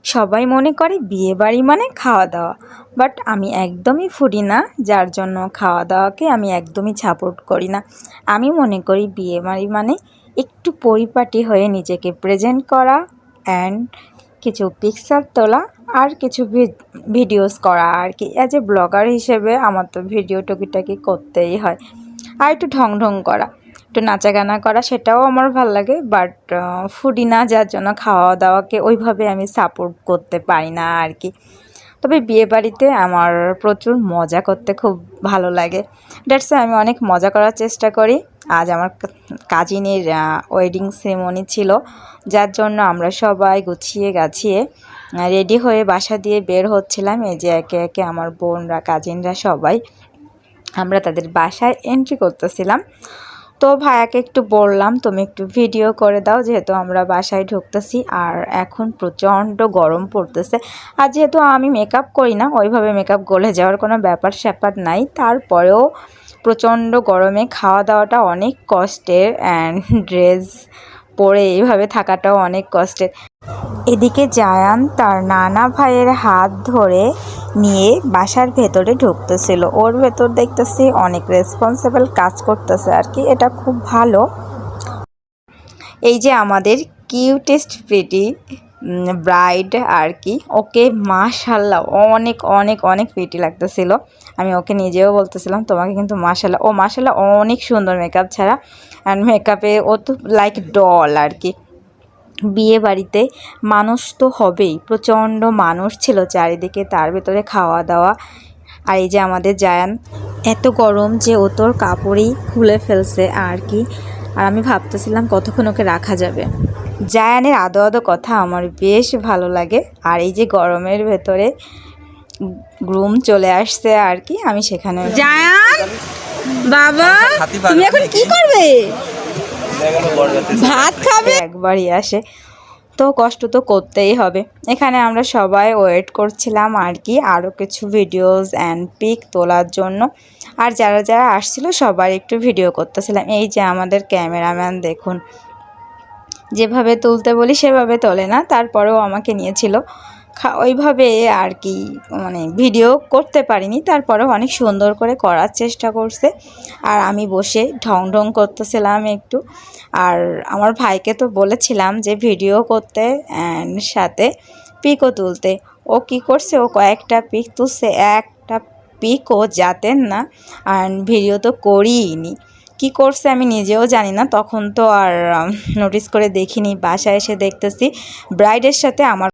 সবাই মনে করে বিয়ে বাড়ি মানে খাওয়া দাওয়া, বাট আমি একদমই ফুডি না, যার জন্য খাওয়া দাওয়াকে আমি একদমই সাপোর্ট করি না। আমি মনে করি বিয়ে বাড়ি মানে একটু পরিপাটি হয়ে নিজেকে প্রেজেন্ট করা অ্যান্ড কিছু পিকচার তোলা আর কিছু ভিডিওস করা আর কি। অ্যাজ এ ব্লগার হিসেবে আমার তো ভিডিও টুকিটাকি করতেই হয়, আর একটু ঢং ঢং করা, একটু নাচা গানা করা, সেটাও আমার ভালো লাগে। বাট ফুডি না, যার জন্য খাওয়া দাওয়াকে ওইভাবে আমি সাপোর্ট করতে পারি না আর কি। তবে বিয়েবাড়িতে আমার প্রচুর মজা করতে খুব ভালো লাগে, দ্যাটস আমি অনেক মজা করার চেষ্টা করি। আজ আমার কাজিনের ওয়েডিং সেরেমনি ছিল, যার জন্য আমরা সবাই গুছিয়ে গাছিয়ে রেডি হয়ে বাসা দিয়ে বের হচ্ছিলাম। এই যে একে একে আমার বোনরা, কাজিনরা সবাই আমরা তাদের বাসায় এন্ট্রি করতেছিলাম। তো ভাইয়াকে একটু বললাম তুমি একটু ভিডিও করে দাও, যেহেতু আমরা বাসায় ঢুকতেছি আর এখন প্রচণ্ড গরম পড়তেছে। আর যেহেতু আমি মেকআপ করি না, ওইভাবে মেকআপ গলে যাওয়ার কোনো ব্যাপার স্যাপার নাই, তারপরেও প্রচণ্ড গরমে খাওয়া দাওয়াটা অনেক কষ্টের অ্যান্ড ড্রেস পরে এইভাবে থাকাটাও অনেক কষ্টের। এদিকে জায়ান তার নানা ভাইয়ের হাত ধরে নিয়ে বাসার ভেতরে ঢুকতেছিল। ওর ভেতর দেখতেছি অনেক রেসপন্সিবল কাজ করতেছে আর কি, এটা খুব ভালো। এই যে আমাদের কিউটেস্ট প্রিটি ব্রাইড আর কি, ওকে মাশাল্লাহ অনেক অনেক অনেক প্রিটি লাগতেছিল। আমি ওকে নিজেও বলতেছিলাম তোমাকে কিন্তু মাশাল্লাহ, ও মাশাল্লাহ অনেক সুন্দর মেকআপ ছাড়া, অ্যান্ড মেকআপে ও তো লাইক ডল আর কি। বিয়ে বাড়িতে মানুষ তো হবেই, প্রচণ্ড মানুষ ছিল চারিদিকে, তার ভেতরে খাওয়া দাওয়া। আর এই যে আমাদের জায়ান, এত গরম যে ও তোর কাপড়ই খুলে ফেলছে আর কি। আর আমি ভাবতেছিলাম কতক্ষণ ওকে রাখা যাবে। জায়ানের আদো আদো কথা আমার বেশ ভালো লাগে। আর এই যে গরমের ভেতরে গ্রুম চলে আসছে আর কি, আমি সেখানে। জায়ান বাবা, তুমি এখন কি করবে? ভাত খাবে? একবারই আসে, তো কষ্ট তো করতেই হবে। এখানে আমরা সবাই ওয়েট করছিলাম আর কি, আরও কিছু ভিডিওস অ্যান্ড পিক তোলার জন্য। আর যারা যারা আসছিল সবার একটু ভিডিও করতেছিলাম। এই যে আমাদের ক্যামেরাম্যান দেখুন, যেভাবে তুলতে বলি সেভাবে তোলে না, তারপরেও আমাকে নিয়েছিল ওইভাবে আর কি। মানে ভিডিও করতে পারিনি, তারপরেও অনেক সুন্দর করে করার চেষ্টা করছে। আর আমি বসে ঢং ঢং করতেছিলাম একটু। আর আমার ভাইকে তো বলেছিলাম যে ভিডিও করতে অ্যান্ড সাথে পিকও তুলতে। ও কি করছে, ও কয়েকটা পিক তুলছে, একটা পিকও যাতেন না, আর ভিডিও তো করিনি। কি করছে আমি নিজেও জানি না, তখন তো আর নোটিস করে দেখিনি। বাসায় এসে দেখতেছি ব্রাইডের সাথে আমার